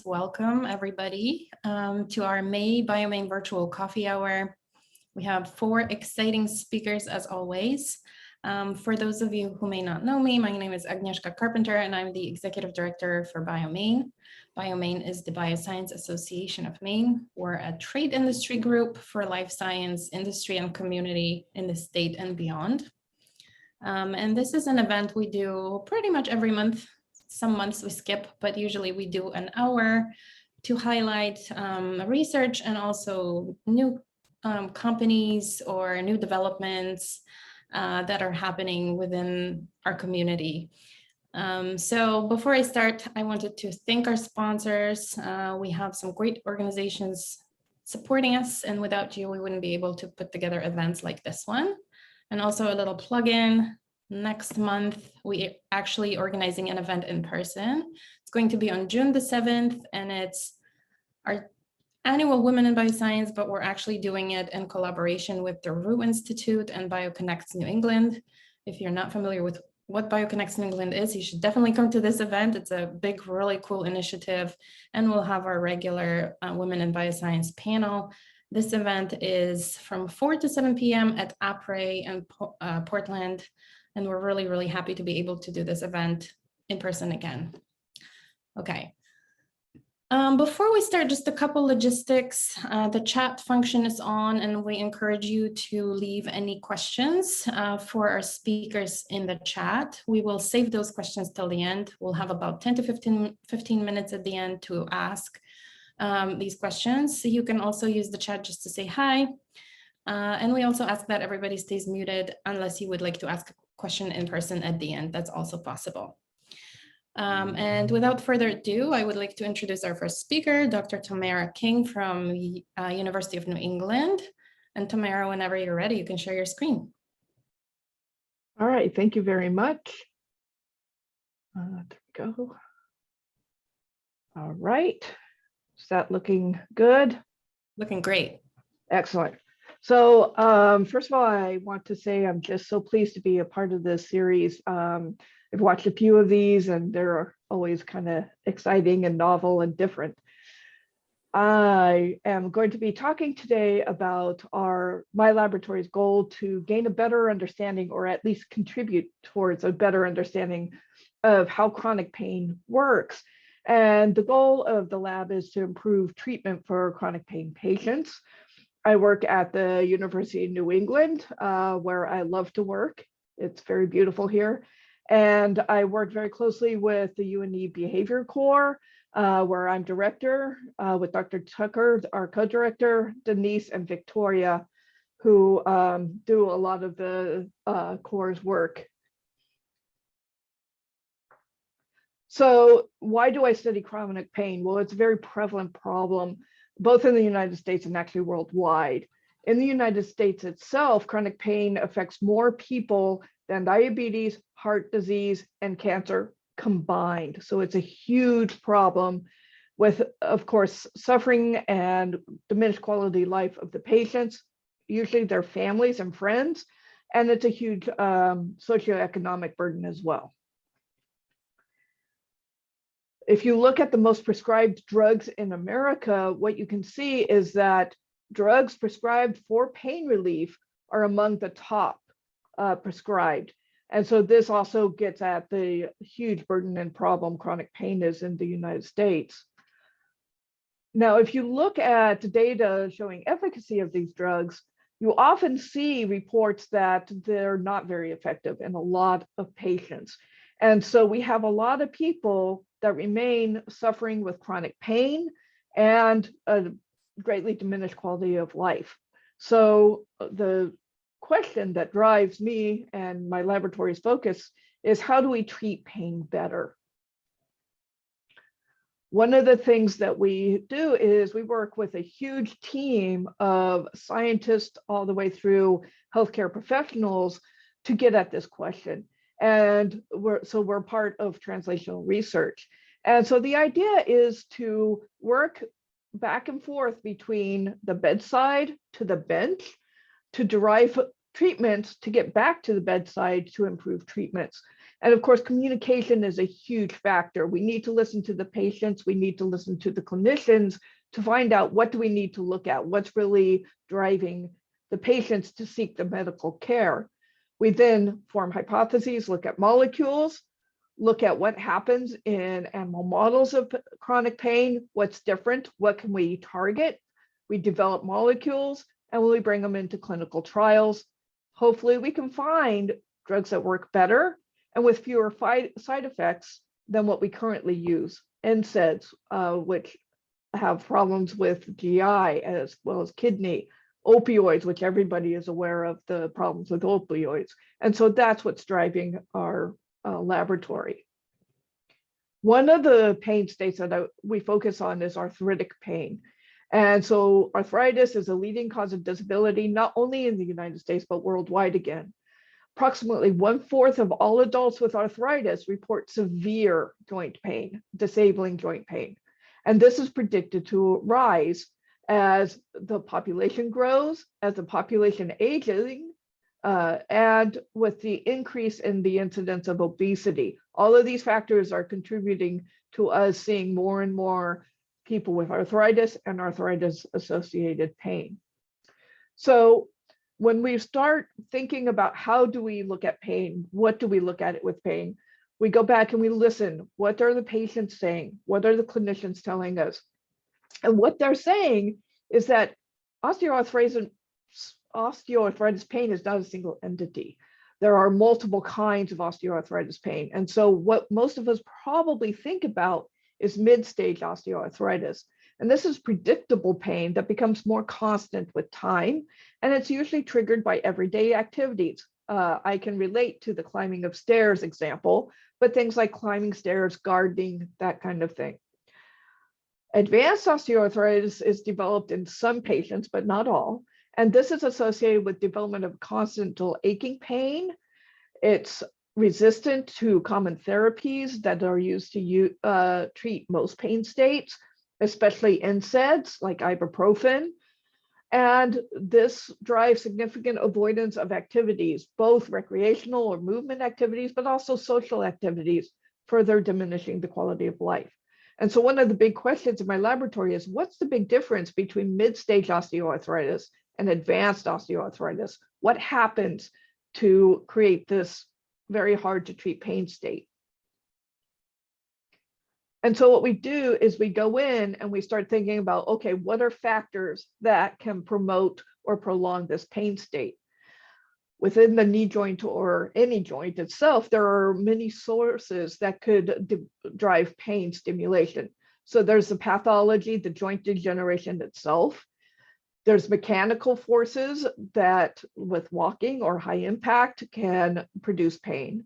Welcome everybody to our May BioME virtual coffee hour. We have 4 exciting speakers as always. For those of you who may not know me, my name is Agnieszka Carpenter and I'm the Executive Director for BioME. BioME is the Bioscience Association of Maine. We're a trade industry group for life science industry and community in the state and beyond. And this is an event we do pretty much every month. Some months we skip, but usually we do an hour to highlight research and also new companies or new developments that are happening within our community. So before I start, I wanted to thank our sponsors. We have some great organizations supporting us, and without you, we wouldn't be able to put together events like this one. And also a little plug-in. Next month, we actually organizing an event in person. It's going to be on June the 7th, and it's our annual Women in Bioscience, but we're actually doing it in collaboration with the Rue Institute and BioConnects New England. If you're not familiar with what BioConnects New England is, you should definitely come to this event. It's a big, really cool initiative, and we'll have our regular Women in Bioscience panel. This event is from 4 to 7 p.m. at APRE in Portland. And we're really, really happy to be able to do this event in person again. Okay. Before we start, just a couple logistics. The chat function is on, and we encourage you to leave any questions for our speakers in the chat. We will save those questions till the end. We'll have about 10 to 15 minutes at the end to ask these questions. So you can also use the chat just to say hi. And we also ask that everybody stays muted unless you would like to ask a question in person at the end. That's also possible. And without further ado, I would like to introduce our first speaker, Dr. Tamara King from the University of New England. And Tamara, whenever you're ready, you can share your screen. All right, thank you very much. There we go. All right, is that looking good? Looking great. Excellent. So first of all, I want to say I'm just so pleased to be a part of this series. I've watched a few of these and they're always kind of exciting and novel and different. I am going to be talking today about my laboratory's goal to gain a better understanding, or at least contribute towards a better understanding of how chronic pain works. And the goal of the lab is to improve treatment for chronic pain patients. I work at the University of New England, where I love to work. It's very beautiful here. And I work very closely with the UNE Behavior Core, where I'm director, with Dr. Tucker, our co-director, Denise and Victoria, who do a lot of the core's work. So why do I study chronic pain? Well, it's a very prevalent problem, both in the United States and actually worldwide. In the United States itself, chronic pain affects more people than diabetes, heart disease, and cancer combined. So it's a huge problem with, of course, suffering and diminished quality of life of the patients, usually their families and friends, and it's a huge socioeconomic burden as well. If you look at the most prescribed drugs in America, what you can see is that drugs prescribed for pain relief are among the top prescribed. And so this also gets at the huge burden and problem chronic pain is in the United States. Now, if you look at data showing efficacy of these drugs, you often see reports that they're not very effective in a lot of patients. And so we have a lot of people that remain suffering with chronic pain and a greatly diminished quality of life. So the question that drives me and my laboratory's focus is, how do we treat pain better? One of the things that we do is we work with a huge team of scientists all the way through healthcare professionals to get at this question. And we're part of translational research. And so the idea is to work back and forth between the bedside to the bench to derive treatments to get back to the bedside to improve treatments. And of course, communication is a huge factor. We need to listen to the patients, we need to listen to the clinicians to find out what do we need to look at, what's really driving the patients to seek the medical care. We then form hypotheses, look at molecules, look at what happens in animal models of chronic pain, what's different, what can we target. We develop molecules, and when we bring them into clinical trials, hopefully we can find drugs that work better and with fewer side effects than what we currently use. NSAIDs, which have problems with GI as well as kidney, opioids, which everybody is aware of the problems with opioids. And so that's what's driving our laboratory. One of the pain states that we focus on is arthritic pain. And so arthritis is a leading cause of disability, not only in the United States, but worldwide again. Approximately 1/4 of all adults with arthritis report severe joint pain, disabling joint pain. And this is predicted to rise as the population grows, as the population aging, and with the increase in the incidence of obesity. All of these factors are contributing to us seeing more and more people with arthritis and arthritis-associated pain. So when we start thinking about how do we look at pain, what do we look at it with pain, we go back and we listen. What are the patients saying? What are the clinicians telling us? And what they're saying is that osteoarthritis pain is not a single entity. There are multiple kinds of osteoarthritis pain. And so what most of us probably think about is mid-stage osteoarthritis. And this is predictable pain that becomes more constant with time. And it's usually triggered by everyday activities. I can relate to the climbing of stairs example, but things like climbing stairs, gardening, that kind of thing. Advanced osteoarthritis is developed in some patients, but not all. And this is associated with development of constant aching pain. It's resistant to common therapies that are used to treat most pain states, especially NSAIDs like ibuprofen. And this drives significant avoidance of activities, both recreational or movement activities, but also social activities, further diminishing the quality of life. And so one of the big questions in my laboratory is, what's the big difference between mid-stage osteoarthritis and advanced osteoarthritis? What happens to create this very hard to treat pain state? And so what we do is we go in and we start thinking about, okay, what are factors that can promote or prolong this pain state? Within the knee joint or any joint itself, there are many sources that could drive pain stimulation. So there's the pathology, the joint degeneration itself. There's mechanical forces that with walking or high impact can produce pain.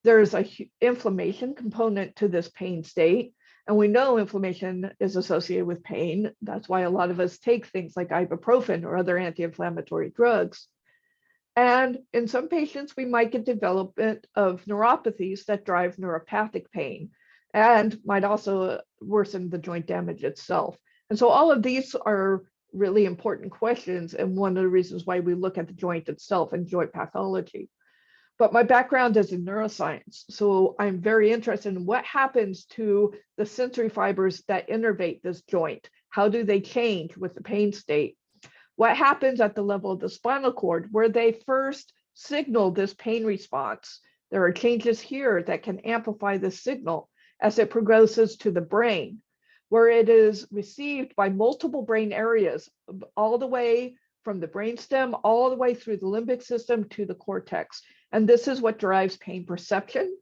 There's an inflammation component to this pain state. And we know inflammation is associated with pain. That's why a lot of us take things like ibuprofen or other anti-inflammatory drugs. And in some patients, we might get development of neuropathies that drive neuropathic pain and might also worsen the joint damage itself. And so all of these are really important questions, and one of the reasons why we look at the joint itself and joint pathology. But my background is in neuroscience, so I'm very interested in what happens to the sensory fibers that innervate this joint. How do they change with the pain state? What happens at the level of the spinal cord where they first signal this pain response? There are changes here that can amplify the signal as it progresses to the brain, where it is received by multiple brain areas, all the way from the brainstem, all the way through the limbic system to the cortex. And this is what drives pain perception.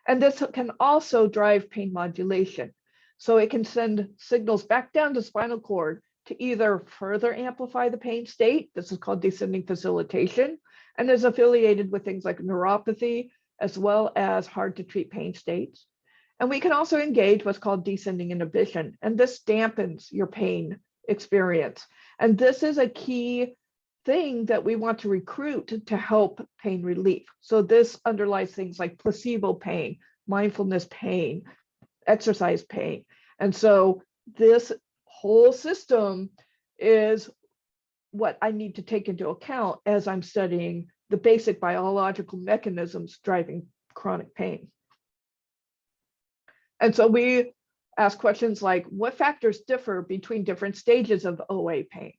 And this can also drive pain modulation. So it can send signals back down the spinal cord to either further amplify the pain state, this is called descending facilitation, and is affiliated with things like neuropathy, as well as hard to treat pain states. And we can also engage what's called descending inhibition, and this dampens your pain experience. And this is a key thing that we want to recruit to help pain relief. So this underlies things like placebo pain, mindfulness pain, exercise pain. And so this whole system is what I need to take into account as I'm studying the basic biological mechanisms driving chronic pain. And so we ask questions like, what factors differ between different stages of OA pain?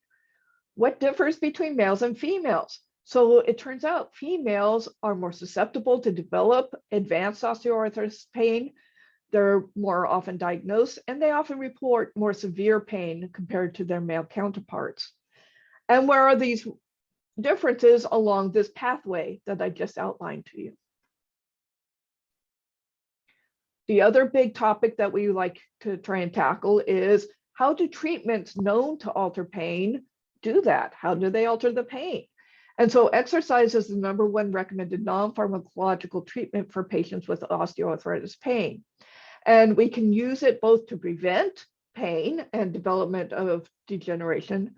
What differs between males and females? So it turns out females are more susceptible to develop advanced osteoarthritis pain. They're more often diagnosed, and they often report more severe pain compared to their male counterparts. And where are these differences along this pathway that I just outlined to you? The other big topic that we like to try and tackle is, how do treatments known to alter pain do that? How do they alter the pain? And so exercise is the #1 recommended non-pharmacological treatment for patients with osteoarthritis pain. And we can use it both to prevent pain and development of degeneration,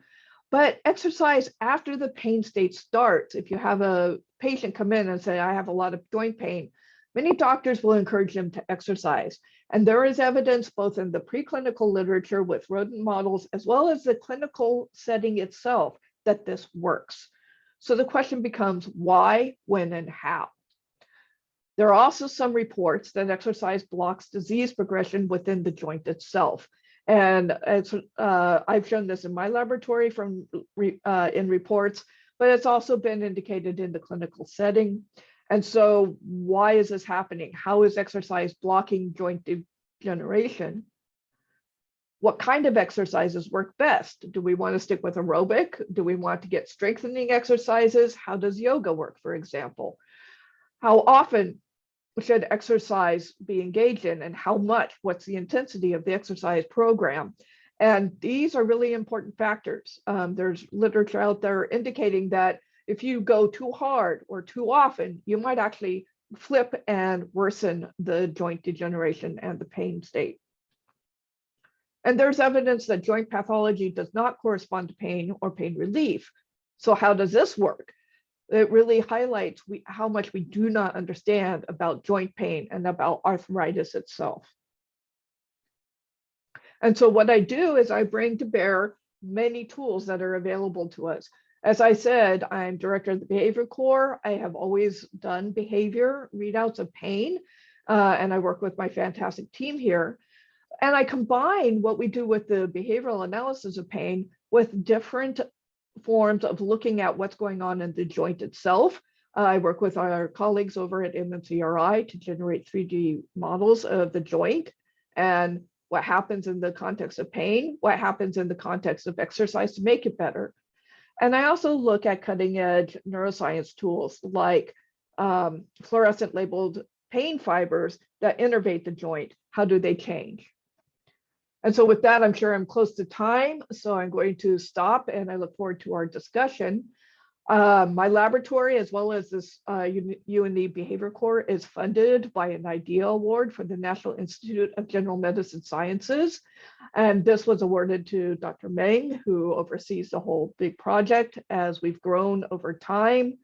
but exercise after the pain state starts. If you have a patient come in and say, I have a lot of joint pain, many doctors will encourage them to exercise. And there is evidence both in the preclinical literature with rodent models, as well as the clinical setting itself, that this works. So the question becomes why, when, and how? There are also some reports that exercise blocks disease progression within the joint itself. And I've shown this in my laboratory in reports, but it's also been indicated in the clinical setting. And so why is this happening? How is exercise blocking joint degeneration? What kind of exercises work best? Do we want to stick with aerobic? Do we want to get strengthening exercises? How does yoga work, for example? How often should exercise be engaged in, and how much? What's the intensity of the exercise program? And these are really important factors. There's literature out there indicating that if you go too hard or too often, you might actually flip and worsen the joint degeneration and the pain state. And there's evidence that joint pathology does not correspond to pain or pain relief. So how does this work? It really highlights how much we do not understand about joint pain and about arthritis itself. And so what I do is I bring to bear many tools that are available to us. As I said, I'm director of the Behavior Core. I have always done behavior readouts of pain, and I work with my fantastic team here. And I combine what we do with the behavioral analysis of pain with different forms of looking at what's going on in the joint itself. I work with our colleagues over at MMCRI to generate 3D models of the joint and what happens in the context of pain, what happens in the context of exercise to make it better. And I also look at cutting edge neuroscience tools like fluorescent labeled pain fibers that innervate the joint. How do they change? And so with that, I'm sure I'm close to time, so I'm going to stop and I look forward to our discussion. My laboratory, as well as this UNE Behavior Core, is funded by an IDEA Award for the National Institute of General Medicine Sciences. And this was awarded to Dr. Meng, who oversees the whole big project as we've grown over time.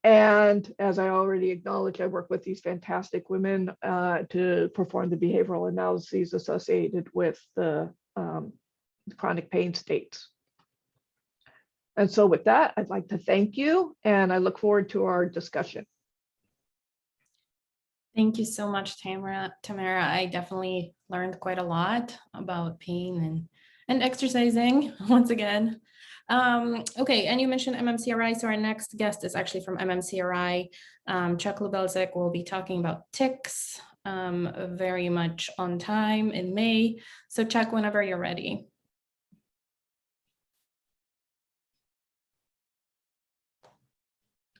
And as I already acknowledged, I work with these fantastic women to perform the behavioral analyses associated with the chronic pain states. And so with that, I'd like to thank you, and I look forward to our discussion. Thank you so much, Tamara. I definitely learned quite a lot about pain and exercising once again. Okay, and you mentioned MMCRI, so our next guest is actually from MMCRI. Chuck Lubelczyk will be talking about ticks, very much on time in May. So Chuck, whenever you're ready.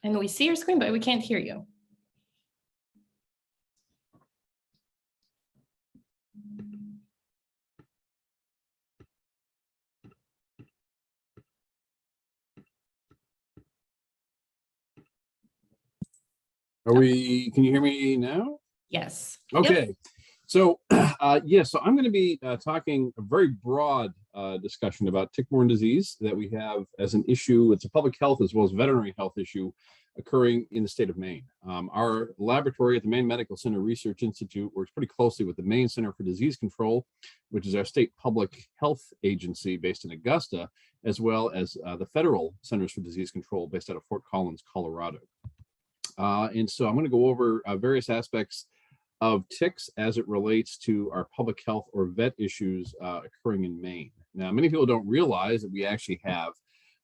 And we see your screen, but we can't hear you. Can you hear me now? Yes. Okay. Yep. So, so I'm going to be talking a very broad discussion about tick-borne disease that we have as an issue. It's a public health as well as veterinary health issue occurring in the state of Maine. Our laboratory at the Maine Medical Center Research Institute works pretty closely with the Maine Center for Disease Control, which is our state public health agency based in Augusta, as well as the Federal Centers for Disease Control based out of Fort Collins, Colorado. And so I'm going to go over various aspects of ticks as it relates to our public health or vet issues occurring in Maine. Now, many people don't realize that we actually have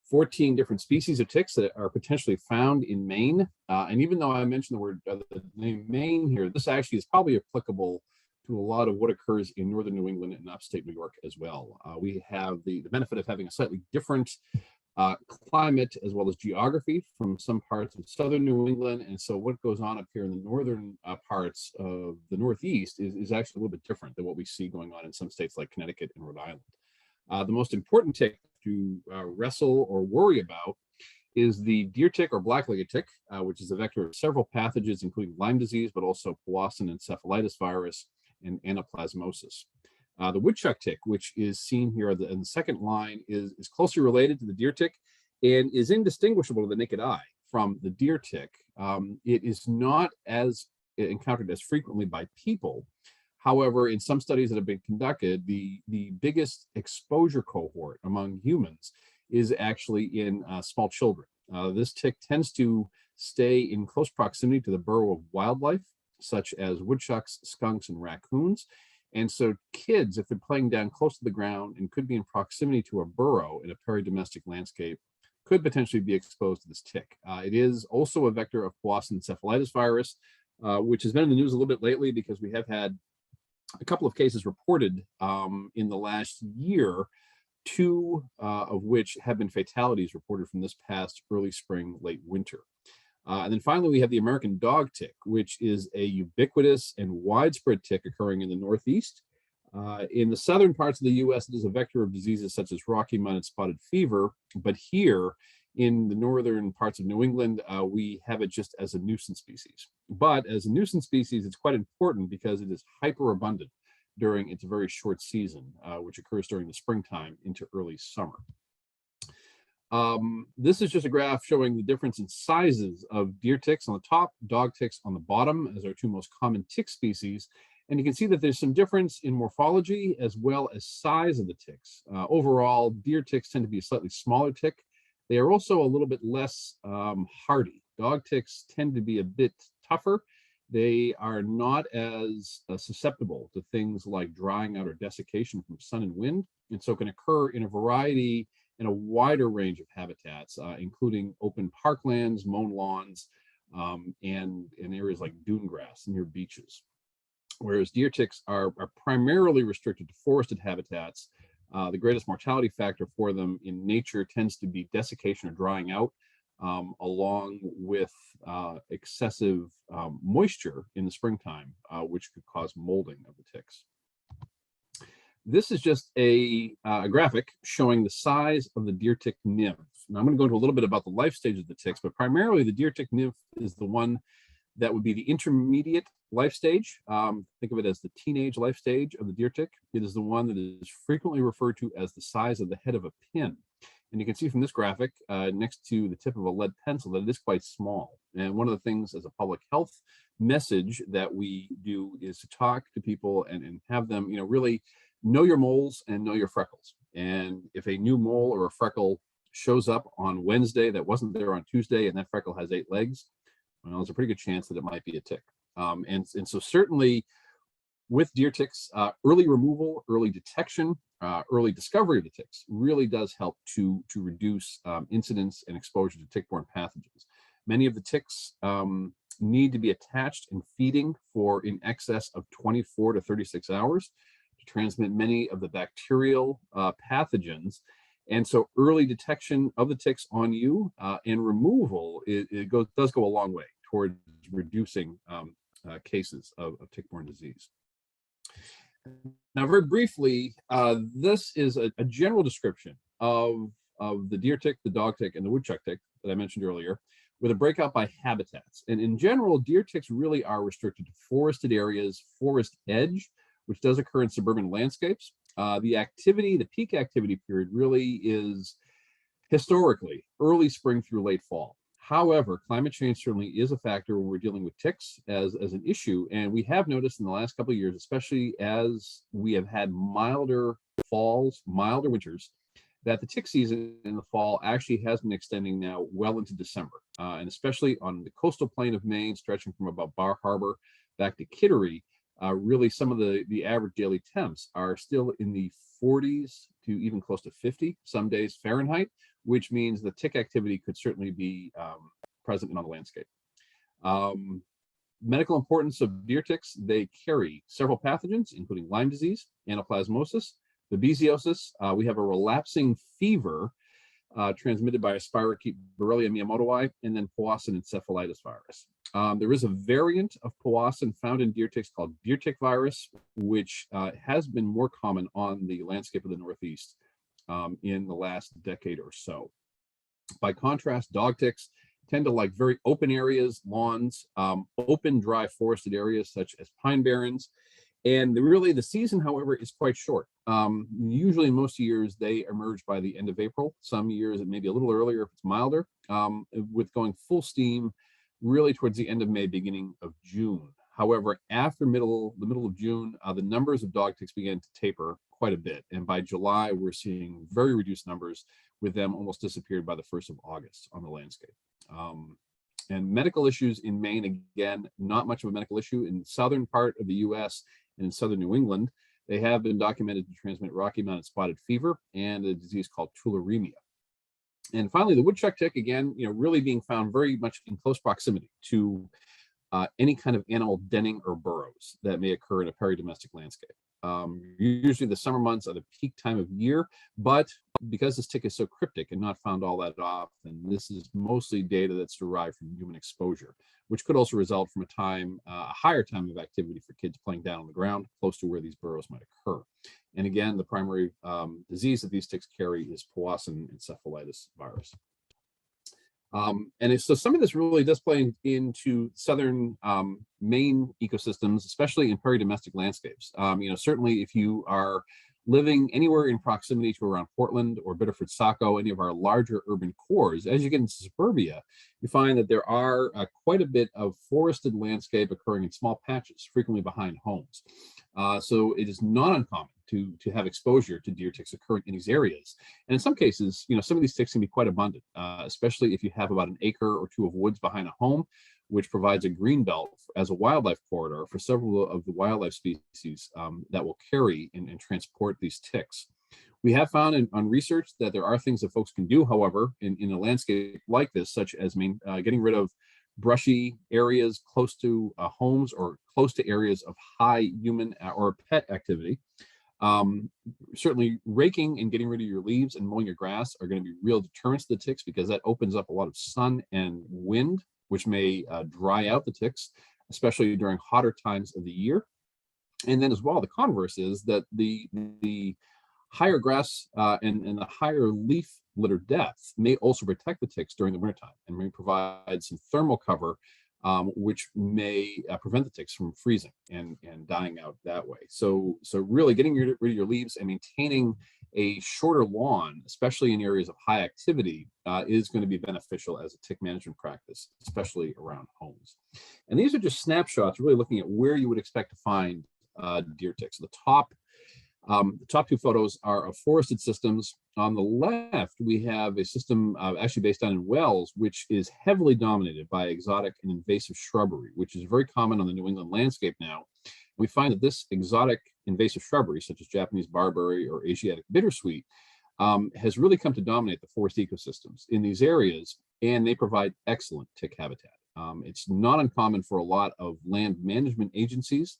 14 different species of ticks that are potentially found in Maine. And even though I mentioned the name Maine here, this actually is probably applicable to a lot of what occurs in northern New England and upstate New York as well. We have the benefit of having a slightly different climate as well as geography from some parts of southern New England. And so what goes on up here in the northern parts of the Northeast is actually a little bit different than what we see going on in some states like Connecticut and Rhode Island. The most important tick to wrestle or worry about is the deer tick or black-legged tick, which is a vector of several pathogens, including Lyme disease, but also Powassan encephalitis virus and anaplasmosis. The woodchuck tick, which is seen here in the second line, is closely related to the deer tick and is indistinguishable to the naked eye from the deer tick. It is not as encountered as frequently by people. However, in some studies that have been conducted, the biggest exposure cohort among humans is actually in small children. This tick tends to stay in close proximity to the burrow of wildlife, such as woodchucks, skunks, and raccoons. And so kids, if they're playing down close to the ground and could be in proximity to a burrow in a peri-domestic landscape, could potentially be exposed to this tick. It is also a vector of Powassan encephalitis virus, which has been in the news a little bit lately because we have had a couple of cases reported in the last year, two of which have been fatalities reported from this past early spring, late winter. And then finally, we have the American dog tick, which is a ubiquitous and widespread tick occurring in the Northeast. In the southern parts of the U.S., it is a vector of diseases such as Rocky Mountain spotted fever. But here in the northern parts of New England, we have it just as a nuisance species. But as a nuisance species, it's quite important because it is hyperabundant during its very short season, which occurs during the springtime into early summer. This is just a graph showing the difference in sizes of deer ticks on the top, dog ticks on the bottom as our two most common tick species. And you can see that there's some difference in morphology as well as size of the ticks. Overall, deer ticks tend to be a slightly smaller tick. They are also a little bit less hardy. Dog ticks tend to be a bit tougher. They are not as susceptible to things like drying out or desiccation from sun and wind, and so can occur in a wider range of habitats, including open parklands, mown lawns, and in areas like dune grass near beaches. Whereas deer ticks are primarily restricted to forested habitats. The greatest mortality factor for them in nature tends to be desiccation or drying out, along with excessive moisture in the springtime, which could cause molding of the ticks. This is just a graphic showing the size of the deer tick nymph. Now I'm going to go into a little bit about the life stage of the ticks, but primarily the deer tick nymph is the one that would be the intermediate life stage. Think of it as the teenage life stage of the deer tick. It is the one that is frequently referred to as the size of the head of a pin. And you can see from this graphic next to the tip of a lead pencil that it is quite small. And one of the things as a public health message that we do is to talk to people and have them, really know your moles and know your freckles. And if a new mole or a freckle shows up on Wednesday that wasn't there on Tuesday, and that freckle has 8 legs, well, there's a pretty good chance that it might be a tick. And so certainly with deer ticks, early removal, early detection, early discovery of the ticks really does help to reduce incidence and exposure to tick-borne pathogens. Many of the ticks need to be attached and feeding for in excess of 24 to 36 hours to transmit many of the bacterial pathogens. And so early detection of the ticks on you and removal, does go a long way towards reducing cases of tick-borne disease. Now, very briefly, this is a general description of the deer tick, the dog tick, and the woodchuck tick that I mentioned earlier, with a breakout by habitats. And in general, deer ticks really are restricted to forested areas, forest edge, which does occur in suburban landscapes. The peak activity period really is historically early spring through late fall. However, climate change certainly is a factor when we're dealing with ticks as an issue. And we have noticed in the last couple of years, especially as we have had milder falls, milder winters, that the tick season in the fall actually has been extending now well into December, and especially on the coastal plain of Maine, stretching from about Bar Harbor back to Kittery. Really, some of the average daily temps are still in the 40s to even close to 50 some days Fahrenheit, which means the tick activity could certainly be present on the landscape. Medical importance of deer ticks: they carry several pathogens, including Lyme disease, anaplasmosis, babesiosis. We have a relapsing fever transmitted by a spirochete Borrelia miyamotoi, and then Powassan encephalitis virus. There is a variant of Powassan found in deer ticks called deer tick virus, which has been more common on the landscape of the Northeast in the last decade or so. By contrast, dog ticks tend to like very open areas, lawns, open, dry forested areas such as pine barrens. And really the season, however, is quite short. Usually most years they emerge by the end of April. Some years it may be a little earlier if it's milder, with going full steam really towards the end of May, beginning of June. However, after the middle of June, the numbers of dog ticks began to taper quite a bit. And by July, we're seeing very reduced numbers, with them almost disappeared by the 1st of August on the landscape. And medical issues in Maine, again, not much of a medical issue. In the southern part of the US and in southern New England, they have been documented to transmit Rocky Mountain spotted fever and a disease called tularemia. And finally, the woodchuck tick, again, really being found very much in close proximity to any kind of animal denning or burrows that may occur in a peri-domestic landscape. Usually the summer months are the peak time of year, but because this tick is so cryptic and not found all that often, this is mostly data that's derived from human exposure, which could also result from a higher time of activity for kids playing down on the ground close to where these burrows might occur. And again, the primary disease that these ticks carry is Powassan encephalitis virus. So some of this really does play into southern Maine ecosystems, especially in peri-domestic landscapes. Certainly if you are living anywhere in proximity to around Portland or Biddeford, Saco, any of our larger urban cores, as you get into suburbia, you find that there are quite a bit of forested landscape occurring in small patches, frequently behind homes. So it is not uncommon to have exposure to deer ticks occurring in these areas. And in some cases, some of these ticks can be quite abundant, especially if you have about an acre or two of woods behind a home, which provides a green belt as a wildlife corridor for several of the wildlife species that will carry and transport these ticks. We have found on research that there are things that folks can do, however, in a landscape like this, such as getting rid of brushy areas close to homes or close to areas of high human or pet activity. Certainly raking and getting rid of your leaves and mowing your grass are going to be real deterrents to the ticks, because that opens up a lot of sun and wind, which may dry out the ticks, especially during hotter times of the year. And then as well, the converse is that the higher grass and the higher leaf litter depth may also protect the ticks during the wintertime and may provide some thermal cover, which may prevent the ticks from freezing and dying out that way. So really getting rid of your leaves and maintaining a shorter lawn, especially in areas of high activity, is going to be beneficial as a tick management practice, especially around homes. And these are just snapshots, really looking at where you would expect to find deer ticks. The top two photos are of forested systems. On the left, we have a system actually based down in Wells, which is heavily dominated by exotic and invasive shrubbery, which is very common on the New England landscape now. We find that this exotic invasive shrubbery, such as Japanese barberry or Asiatic bittersweet, has really come to dominate the forest ecosystems in these areas, and they provide excellent tick habitat. It's not uncommon for a lot of land management agencies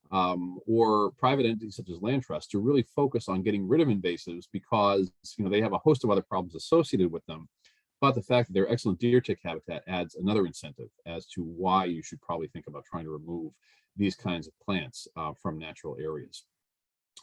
or private entities such as land trusts to really focus on getting rid of invasives, because they have a host of other problems associated with them. But the fact that they're excellent deer tick habitat adds another incentive as to why you should probably think about trying to remove these kinds of plants from natural areas.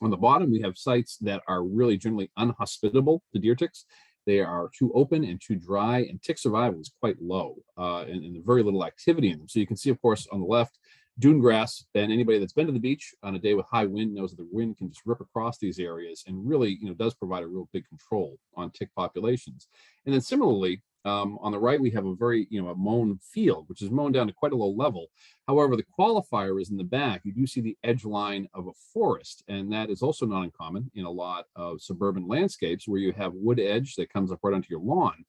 On the bottom, we have sites that are really generally unhospitable to deer ticks. They are too open and too dry, and tick survival is quite low, and very little activity in them. So you can see, of course, on the left, dune grass, and anybody that's been to the beach on a day with high wind knows that the wind can just rip across these areas and really, does provide a real big control on tick populations. And then similarly, On the right, we have a very, a mown field, which is mown down to quite a low level. However, the qualifier is in the back. You do see the edge line of a forest, and that is also not uncommon in a lot of suburban landscapes where you have wood edge that comes up right onto your lawn.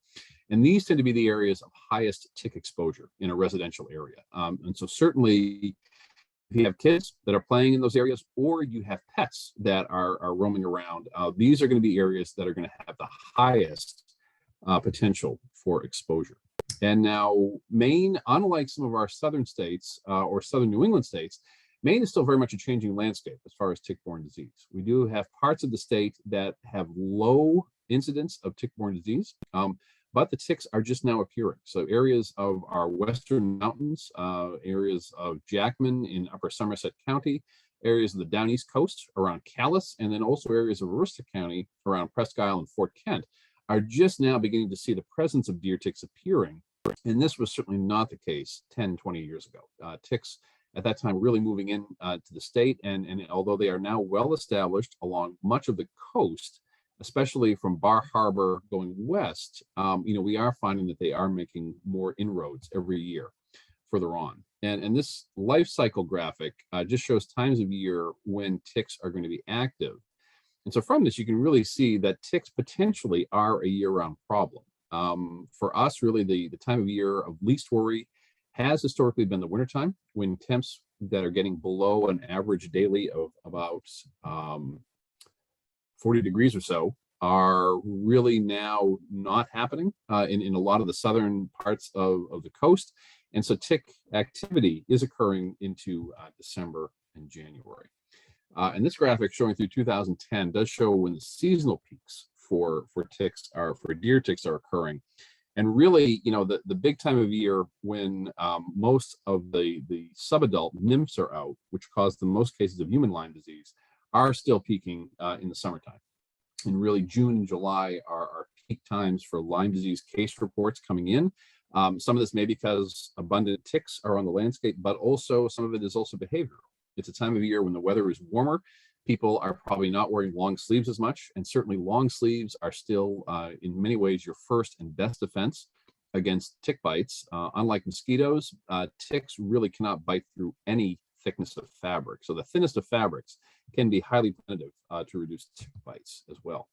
And these tend to be the areas of highest tick exposure in a residential area. And so certainly, if you have kids that are playing in those areas, or you have pets that are roaming around, these are going to be areas that are going to have the highest potential for exposure. And now Maine, unlike some of our southern states or southern New England states, Maine is still very much a changing landscape as far as tick-borne disease. We do have parts of the state that have low incidence of tick-borne disease, but the ticks are just now appearing. So areas of our western mountains, areas of Jackman in upper Somerset County, areas of the down east coast around Calais, and then also areas of Aroostook County around Presque Isle and Fort Kent are just now beginning to see the presence of deer ticks appearing. And this was certainly not the case 10, 20 years ago. Ticks at that time really moving in to the state. And although they are now well established along much of the coast, especially from Bar Harbor going west, we are finding that they are making more inroads every year further on. And this life cycle graphic just shows times of year when ticks are going to be active. And so from this, you can really see that ticks potentially are a year-round problem. For us, really, the time of year of least worry has historically been the wintertime, when temps that are getting below an average daily of about 40 degrees or so are really now not happening in a lot of the southern parts of the coast. And so tick activity is occurring into December and January. And this graphic showing through 2010 does show when the seasonal peaks for deer ticks are occurring. And really, the big time of year when most of the subadult nymphs are out, which cause the most cases of human Lyme disease, are still peaking in the summertime. And really, June and July are peak times for Lyme disease case reports coming in. Some of this may be because abundant ticks are on the landscape, but also some of it is also behavioral. It's a time of year when the weather is warmer. People are probably not wearing long sleeves as much, and certainly long sleeves are still, in many ways, your first and best defense against tick bites. Unlike mosquitoes, ticks really cannot bite through any thickness of fabric. So the thinnest of fabrics can be highly preventative to reduce tick bites as well.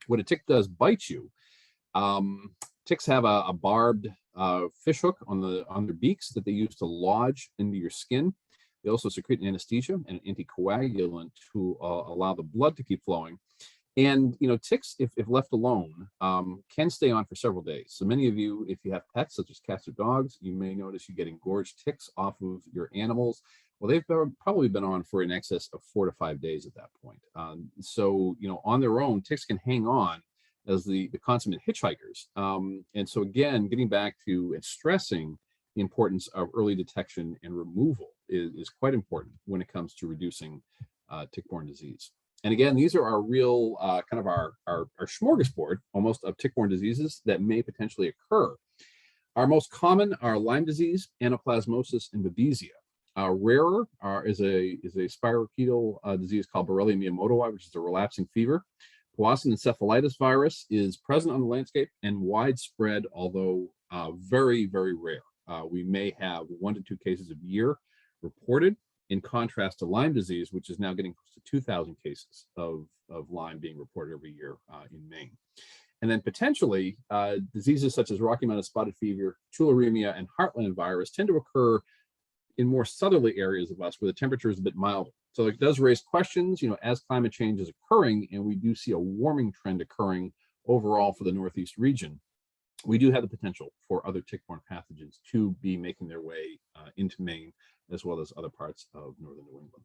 When a tick does bite you, ticks have a barbed fish hook on their beaks that they use to lodge into your skin. They also secrete an anesthesia and an anticoagulant to allow the blood to keep flowing. And, ticks, if left alone, can stay on for several days. So many of you, if you have pets, such as cats or dogs, you may notice you get engorged ticks off of your animals. Well, they've probably been on for in excess of 4 to 5 days at that point. So, on their own, ticks can hang on as the consummate hitchhikers. And so again, getting back to and stressing the importance of early detection and removal is quite important when it comes to reducing tick-borne disease. And again, these are our real kind of our smorgasbord almost of tick-borne diseases that may potentially occur. Our most common are Lyme disease, anaplasmosis, and babesia. Rarer is a spirochetal disease called Borrelia miyamotoi, which is a relapsing fever. Powassan encephalitis virus is present on the landscape and widespread, although very, very rare. We may have 1 to 2 cases a year reported, in contrast to Lyme disease, which is now getting close to 2,000 cases of Lyme being reported every year in Maine. And then potentially diseases such as Rocky Mountain spotted fever, tularemia, and heartland virus tend to occur in more southerly areas of us where the temperature is a bit milder. So it does raise questions, as climate change is occurring, and we do see a warming trend occurring overall for the Northeast region. We do have the potential for other tick-borne pathogens to be making their way into Maine, as well as other parts of northern New England.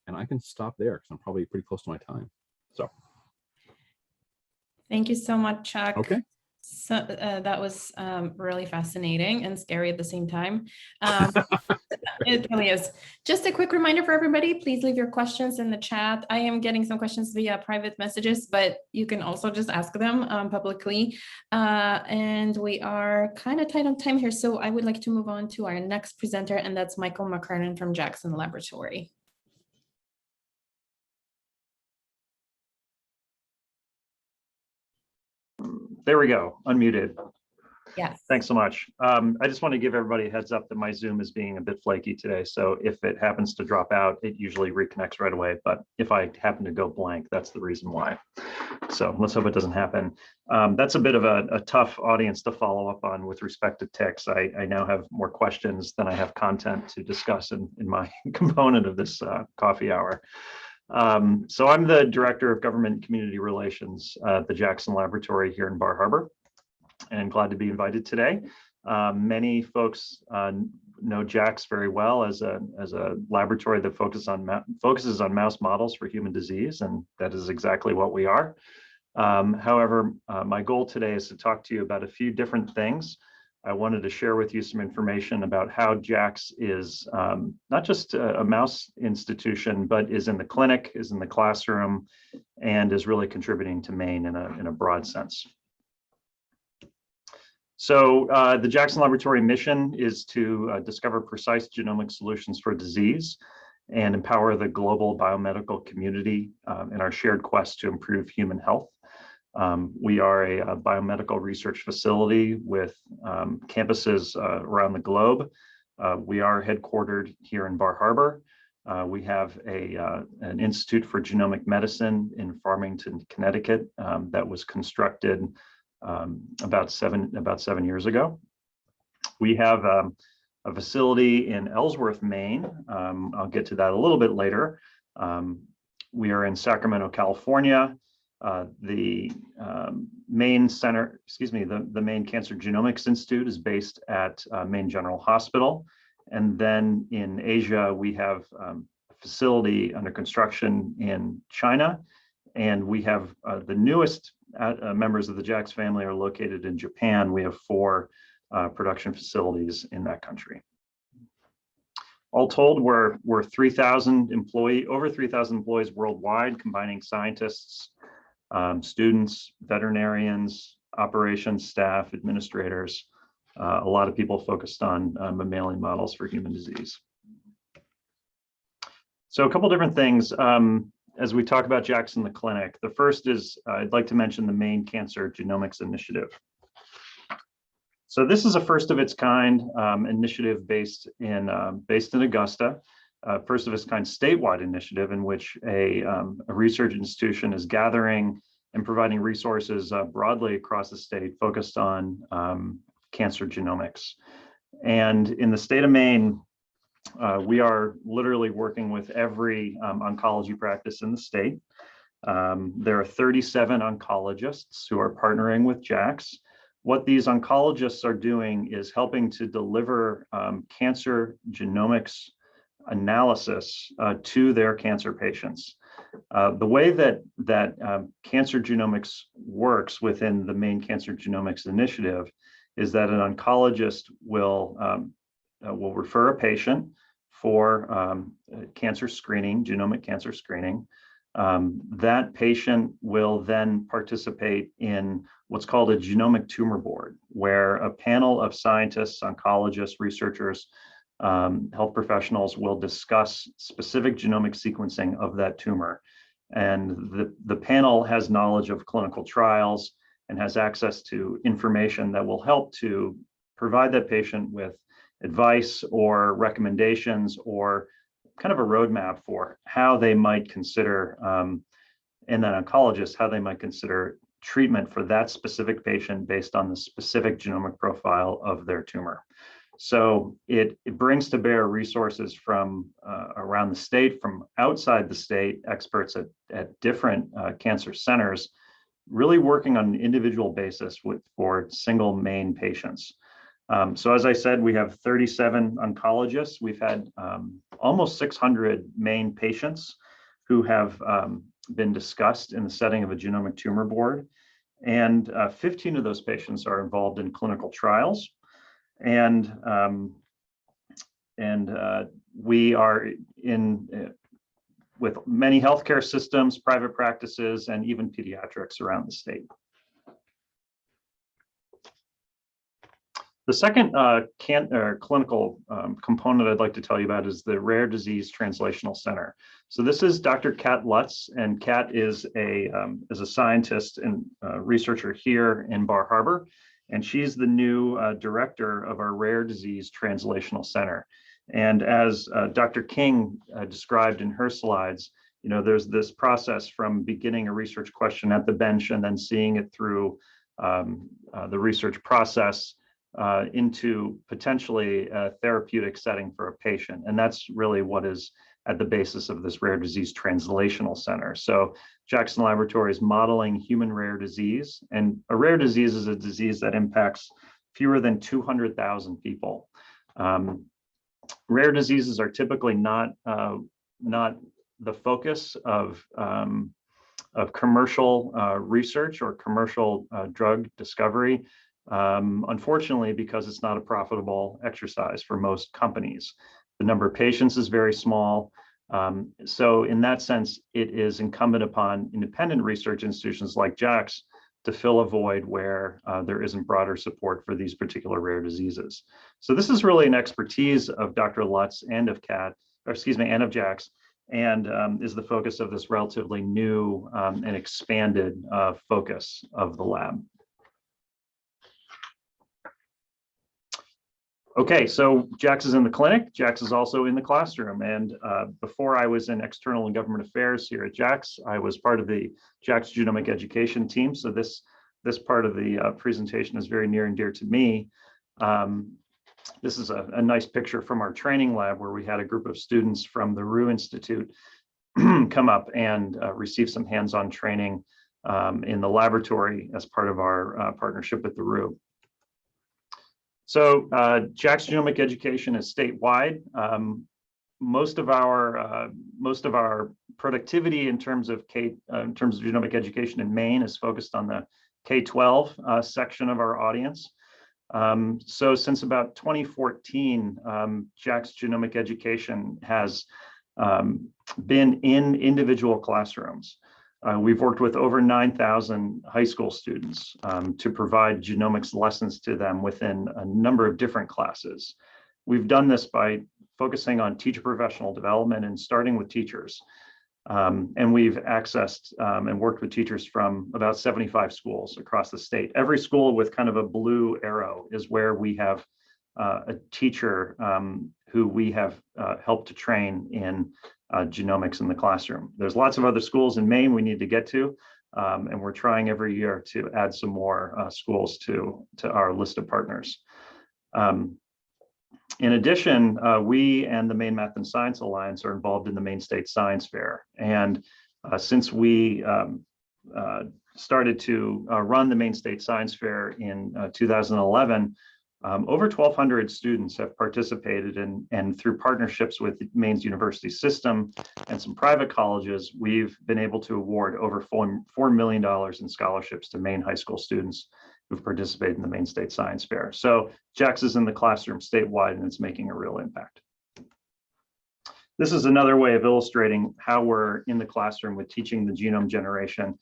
And I can stop there because I'm probably pretty close to my time. So. Thank you so much, Chuck. Okay. So that was really fascinating and scary at the same time. It really is. Just a quick reminder for everybody, please leave your questions in the chat. I am getting some questions via private messages, but you can also just ask them publicly. And we are kind of tight on time here, so I would like to move on to our next presenter, and that's Michael McKernan from Jackson Laboratory. There we go, unmuted. Yes. Thanks so much. I just want to give everybody a heads up that my Zoom is being a bit flaky today. So if it happens to drop out, it usually reconnects right away. But if I happen to go blank, that's the reason why. So let's hope it doesn't happen. That's a bit of a tough audience to follow up on with respect to ticks. I now have more questions than I have content to discuss in my component of this coffee hour. So I'm the Director of Government and Community Relations at the Jackson Laboratory here in Bar Harbor, and glad to be invited today. Many folks know JAX very well as a laboratory that focuses on mouse models for human disease, and that is exactly what we are. However, my goal today is to talk to you about a few different things. I wanted to share with you some information about how JAX is not just a mouse institution, but is in the clinic, is in the classroom, and is really contributing to Maine in a broad sense. So the Jackson Laboratory mission is to discover precise genomic solutions for disease and empower the global biomedical community in our shared quest to improve human health. We are a biomedical research facility with campuses around the globe. We are headquartered here in Bar Harbor. We have an Institute for Genomic Medicine in Farmington, Connecticut, that was constructed about seven years ago. We have a facility in Ellsworth, Maine. I'll get to that a little bit later. We are in Sacramento, California. The Maine Center, the Maine Cancer Genomics Institute is based at Maine General Hospital. And then in Asia, we have a facility under construction in China. And we have the newest members of the JAX family are located in Japan. We have 4 production facilities in that country. All told, we're over 3,000 employees worldwide, combining scientists, students, veterinarians, operations staff, administrators, a lot of people focused on mammalian models for human disease. So a couple different things as we talk about JAX in the clinic. The first is I'd like to mention the Maine Cancer Genomics Initiative. So this is a first of its kind initiative based in Augusta, first of its kind statewide initiative in which a research institution is gathering and providing resources broadly across the state focused on cancer genomics. And in the state of Maine, we are literally working with every oncology practice in the state. There are 37 oncologists who are partnering with JAX. What these oncologists are doing is helping to deliver cancer genomics analysis to their cancer patients. The way that cancer genomics works within the Maine Cancer Genomics Initiative is that an oncologist will refer a patient for cancer screening, genomic cancer screening. That patient will then participate in what's called a genomic tumor board, where a panel of scientists, oncologists, researchers, health professionals will discuss specific genomic sequencing of that tumor. And the panel has knowledge of clinical trials and has access to information that will help to provide that patient with advice or recommendations or kind of a roadmap for how they might consider, and that oncologist, how they might consider treatment for that specific patient based on the specific genomic profile of their tumor. So it brings to bear resources from around the state, from outside the state, experts at different cancer centers, really working on an individual basis for single Maine patients. So as I said, we have 37 oncologists. We've had almost 600 Maine patients who have been discussed in the setting of a genomic tumor board. And 15 of those patients are involved in clinical trials. And we are with many healthcare systems, private practices, and even pediatrics around the state. The second clinical component I'd like to tell you about is the Rare Disease Translational Center. So this is Dr. Kat Lutz, and Kat is a scientist and researcher here in Bar Harbor, and she's the new director of our Rare Disease Translational Center. And as Dr. King described in her slides, you know, there's this process from beginning a research question at the bench and then seeing it through the research process into potentially a therapeutic setting for a patient. And that's really what is at the basis of this Rare Disease Translational Center. So Jackson Laboratory is modeling human rare disease, and a rare disease is a disease that impacts fewer than 200,000 people. Rare diseases are typically not the focus of commercial research or commercial drug discovery, unfortunately, because it's not a profitable exercise for most companies. The number of patients is very small. So in that sense, it is incumbent upon independent research institutions like JAX to fill a void where there isn't broader support for these particular rare diseases. So this is really an expertise of Dr. Lutz and of and of JAX, and is the focus of this relatively new and expanded focus of the lab. Okay, so JAX is in the clinic. JAX is also in the classroom. And before I was in external and government affairs here at JAX, I was part of the JAX genomic education team. So this part of the presentation is very near and dear to me. This is a nice picture from our training lab where we had a group of students from the Roux Institute come up and receive some hands-on training in the laboratory as part of our partnership with the Roux. So JAX genomic education is statewide. Most of our productivity in terms of genomic education in Maine is focused on the K-12 section of our audience. So since about 2014, JAX genomic education has been in individual classrooms. We've worked with over 9,000 high school students to provide genomics lessons to them within a number of different classes. We've done this by focusing on teacher professional development and starting with teachers. And we've accessed and worked with teachers from about 75 schools across the state. Every school with kind of a blue arrow is where we have a teacher who we have helped to train in genomics in the classroom. There's lots of other schools in Maine we need to get to, and we're trying every year to add some more schools to our list of partners. In addition, we and the Maine Math and Science Alliance are involved in the Maine State Science Fair. And since we started to run the Maine State Science Fair in 2011, over 1,200 students have participated and through partnerships with Maine's university system and some private colleges, we've been able to award over $4 million in scholarships to Maine high school students who've participated in the Maine State Science Fair. So JAX is in the classroom statewide and it's making a real impact. This is another way of illustrating how we're in the classroom with teaching the genome generation.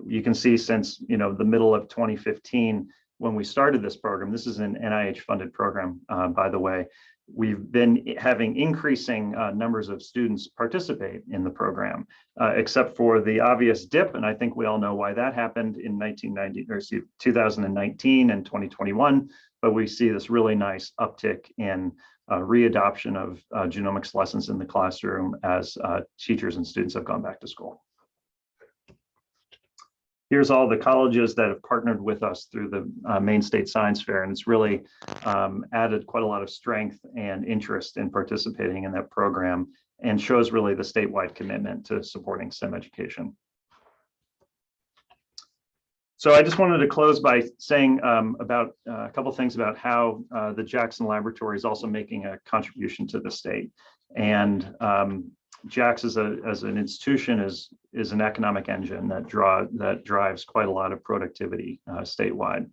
You can see since the middle of 2015, when we started this program, this is an NIH funded program, by the way, we've been having increasing numbers of students participate in the program, except for the obvious dip. And I think we all know why that happened in 2019 and 2021. But we see this really nice uptick in readoption of genomics lessons in the classroom as teachers and students have gone back to school. Here's all the colleges that have partnered with us through the Maine State Science Fair, and it's really added quite a lot of strength and interest in participating in that program and shows really the statewide commitment to supporting STEM education. So I just wanted to close by saying about a couple of things about how the Jackson Laboratory is also making a contribution to the state. And JAX as an institution is an economic engine that drives quite a lot of productivity statewide.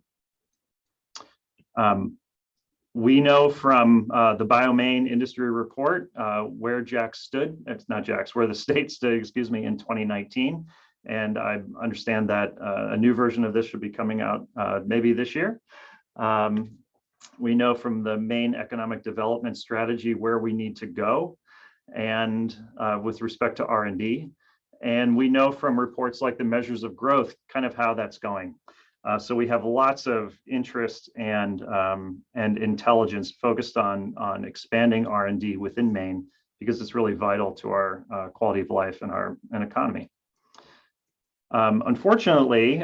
We know from the BioME industry report where JAX stood. It's not JAX, where the state stood, excuse me, in 2019. And I understand that a new version of this should be coming out maybe this year. We know from the Maine Economic Development Strategy where we need to go. and with respect to R&D. And we know from reports like the measures of growth kind of how that's going. So we have lots of interest and intelligence focused on expanding R&D within Maine, because it's really vital to our quality of life and our economy. Unfortunately,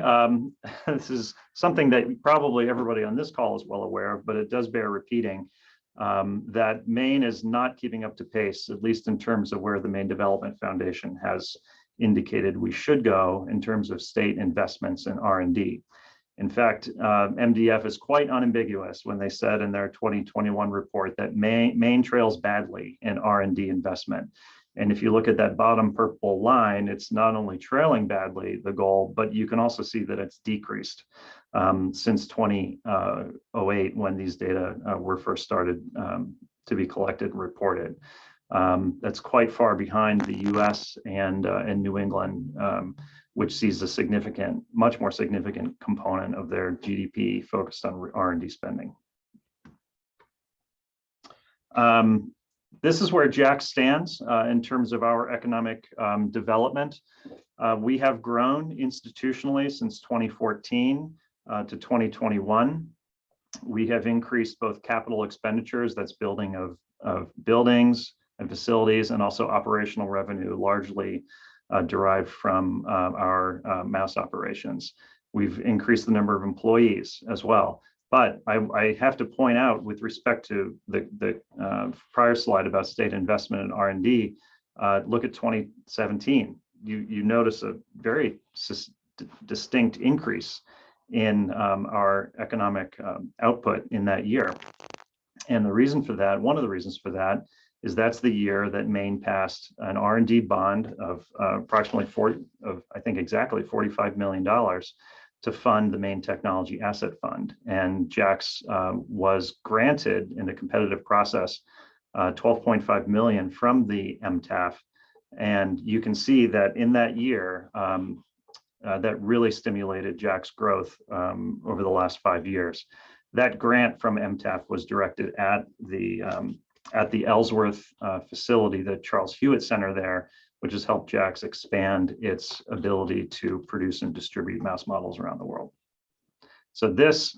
this is something that probably everybody on this call is well aware of, but it does bear repeating, that Maine is not keeping up to pace, at least in terms of where the Maine Development Foundation has indicated we should go in terms of state investments in R&D. In fact, MDF is quite unambiguous when they said in their 2021 report that Maine trails badly in R&D investment. And if you look at that bottom purple line, it's not only trailing badly the goal, but you can also see that it's decreased since 2008, when these data were first started to be collected and reported. That's quite far behind the US and New England, which sees a significant, much more significant component of their GDP focused on R&D spending. This is where JAX stands in terms of our economic development. We have grown institutionally since 2014 to 2021. We have increased both capital expenditures, that's building of buildings and facilities, and also operational revenue, largely derived from our mouse operations. We've increased the number of employees as well. But I have to point out, with respect to the prior slide about state investment in R&D, look at 2017. You notice a very distinct increase in our economic output in that year. And the reason for that, one of the reasons for that, is that's the year that Maine passed an R&D bond of approximately exactly $45 million to fund the Maine Technology Asset Fund. And JAX was granted in a competitive process $12.5 million from the MTAF. And you can see that in that year, that really stimulated JAX growth over the last 5 years. That grant from MTAF was directed at the Ellsworth facility, the Charles Hewitt Center there, which has helped JAX expand its ability to produce and distribute mouse models around the world. So this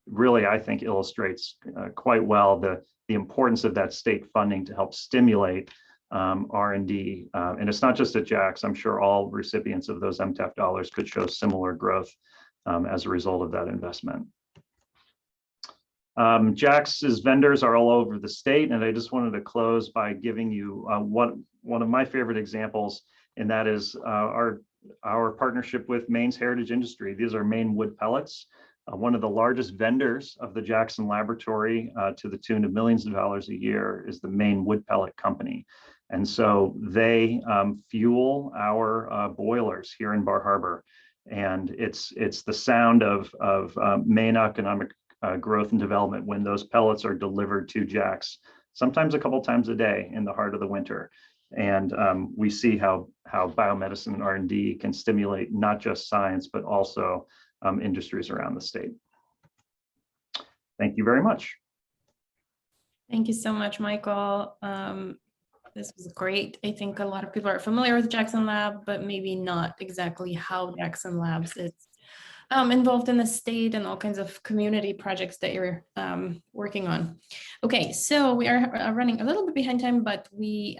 really, I think, illustrates quite well the importance of that state funding to help stimulate R&D. And it's not just at JAX. I'm sure all recipients of those MTAF dollars could show similar growth as a result of that investment. JAX's vendors are all over the state, and I just wanted to close by giving you one of my favorite examples, and that is our partnership with Maine's heritage industry. These are Maine wood pellets. One of the largest vendors of the Jackson Laboratory, to the tune of millions of dollars a year, is the Maine Wood Pellet Company. And so they fuel our boilers here in Bar Harbor. And it's the sound of Maine economic growth and development when those pellets are delivered to JAX, sometimes a couple times a day in the heart of the winter. And we see how biomedicine and R&D can stimulate not just science, but also industries around the state. Thank you very much. Thank you so much, Michael. This was great. I think a lot of people are familiar with Jackson Lab, but maybe not exactly how Jackson Labs is involved in the state and all kinds of community projects that you're working on. Okay, so we are running a little bit behind time, but we,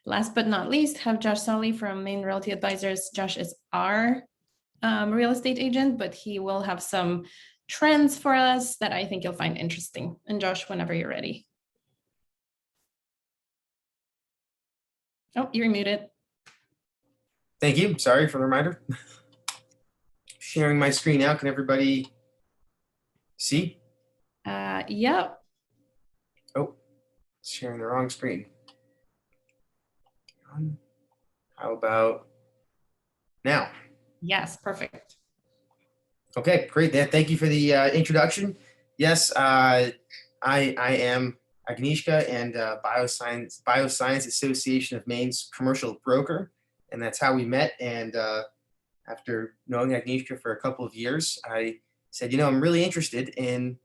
last but not least, have Josh Soley from Maine Realty Advisors. Josh is our real estate agent, but he will have some trends for us that I think you'll find interesting. And Josh, whenever you're ready. Oh, you're muted. Thank you. Sorry for the reminder. Sharing my screen now. Can everybody see? Yep. Oh, sharing the wrong screen. How about now? Yes, perfect. Okay, great. Thank you for the introduction. Yes, I am Agnieszka and Bioscience Association of Maine's commercial broker, and that's how we met. And after knowing Agnieszka for a couple of years, I said, I'm really interested in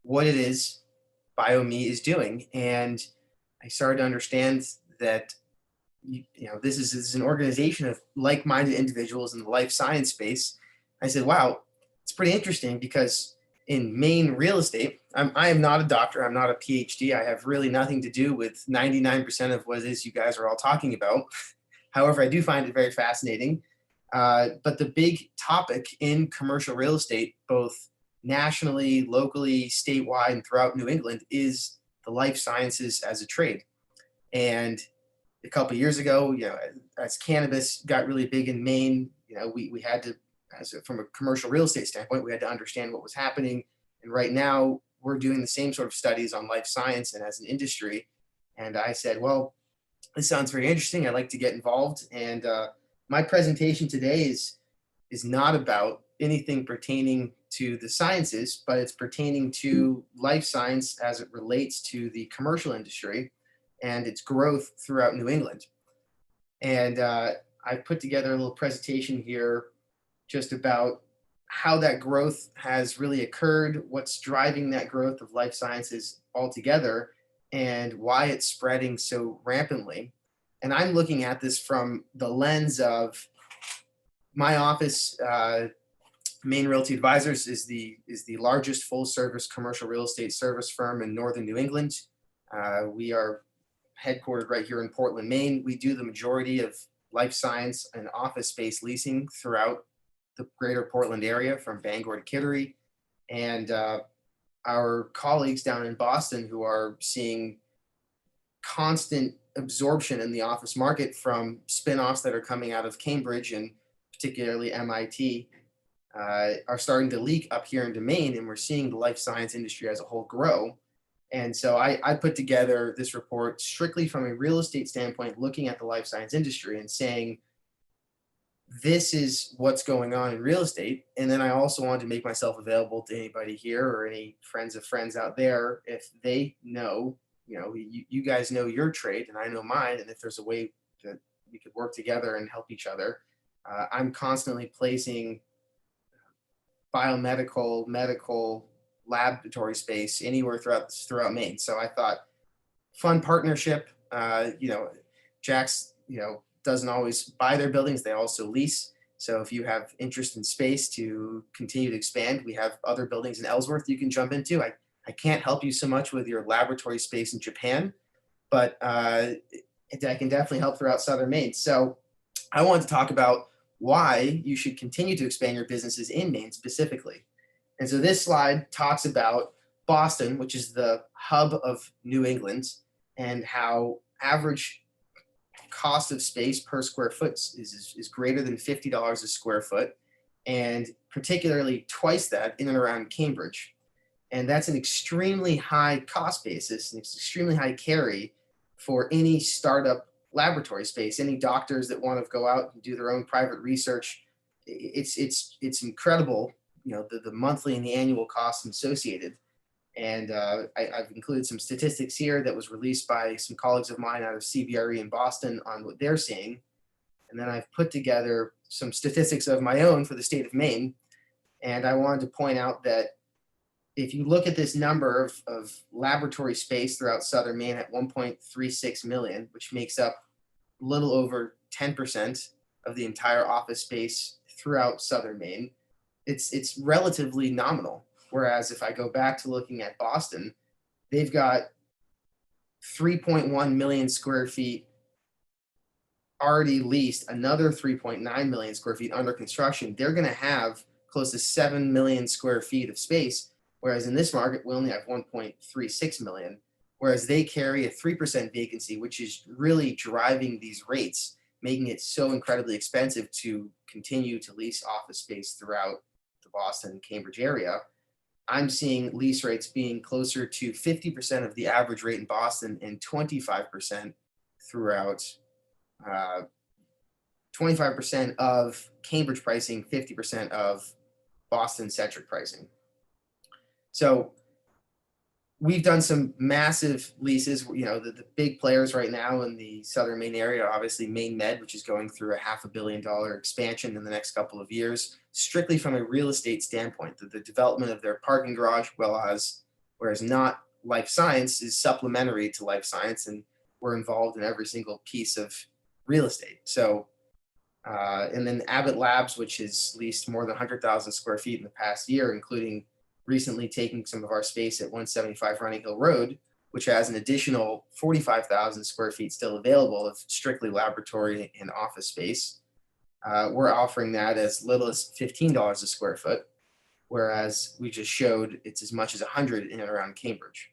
what it is BioME is doing. And I started to understand that this is an organization of like-minded individuals in the life science space. I said, wow, it's pretty interesting because in Maine real estate, I am not a doctor. I'm not a PhD. I have really nothing to do with 99% of what it is you guys are all talking about. However, I do find it very fascinating. But the big topic in commercial real estate, both nationally, locally, statewide, and throughout New England, is the life sciences as a trade. And a couple of years ago, as cannabis got really big in Maine, we had to, from a commercial real estate standpoint, we had to understand what was happening. And right now, we're doing the same sort of studies on life science and as an industry. And I said, well, this sounds very interesting. I'd like to get involved. And my presentation today is not about anything pertaining to the sciences, but it's pertaining to life science as it relates to the commercial industry and its growth throughout New England. And I put together a little presentation here just about how that growth has really occurred, what's driving that growth of life sciences altogether, and why it's spreading so rampantly. And I'm looking at this from the lens of my office. Maine Realty Advisors is the largest full service commercial real estate service firm in northern New England. We are headquartered right here in Portland, Maine. We do the majority of life science and office space leasing throughout the greater Portland area from Bangor to Kittery. And our colleagues down in Boston who are seeing constant absorption in the office market from spinoffs that are coming out of Cambridge and particularly MIT are starting to leak up here into Maine, and we're seeing the life science industry as a whole grow. And so I put together this report strictly from a real estate standpoint, looking at the life science industry and saying, this is what's going on in real estate. And then I also wanted to make myself available to anybody here or any friends of friends out there if they know, you guys know your trade and I know mine, and if there's a way that we could work together and help each other. I'm constantly placing biomedical, medical, laboratory space anywhere throughout Maine. So I thought, fun partnership. Jack's, doesn't always buy their buildings; they also lease. So if you have interest in space to continue to expand, we have other buildings in Ellsworth you can jump into. I can't help you so much with your laboratory space in Japan, but I can definitely help throughout Southern Maine. So I wanted to talk about why you should continue to expand your businesses in Maine specifically. And so this slide talks about Boston, which is the hub of New England, and how average cost of space per square foot is greater than $50 a square foot, and particularly twice that in and around Cambridge. And that's an extremely high cost basis, and it's extremely high carry for any startup laboratory space, any doctors that want to go out and do their own private research. It's incredible, the monthly and the annual costs associated. And I've included some statistics here that was released by some colleagues of mine out of CBRE in Boston on what they're seeing. And then I've put together some statistics of my own for the state of Maine. And I wanted to point out that if you look at this number of laboratory space throughout Southern Maine at 1.36 million, which makes up a little over 10% of the entire office space throughout Southern Maine, it's relatively nominal. Whereas if I go back to looking at Boston, they've got 3.1 million square feet already leased, another 3.9 million square feet under construction. They're going to have close to 7 million square feet of space. Whereas in this market, we only have 1.36 million, whereas they carry a 3% vacancy, which is really driving these rates, making it so incredibly expensive to continue to lease office space throughout the Boston and Cambridge area. I'm seeing lease rates being closer to 50% of the average rate in Boston and 25% throughout, 25% of Cambridge pricing, 50% of Boston-centric pricing. So we've done some massive leases. The big players right now in the Southern Maine area are obviously Maine Med, which is going through a $500 million expansion in the next couple of years, strictly from a real estate standpoint. The development of their parking garage, whereas not life science, is supplementary to life science. And we're involved in every single piece of real estate. So, and then Abbott Labs, which has leased more than 100,000 square feet in the past year, including recently taking some of our space at 175 Running Hill Road, which has an additional 45,000 square feet still available of strictly laboratory and office space. We're offering that as little as $15 a square foot, whereas we just showed it's as much as 100 in and around Cambridge.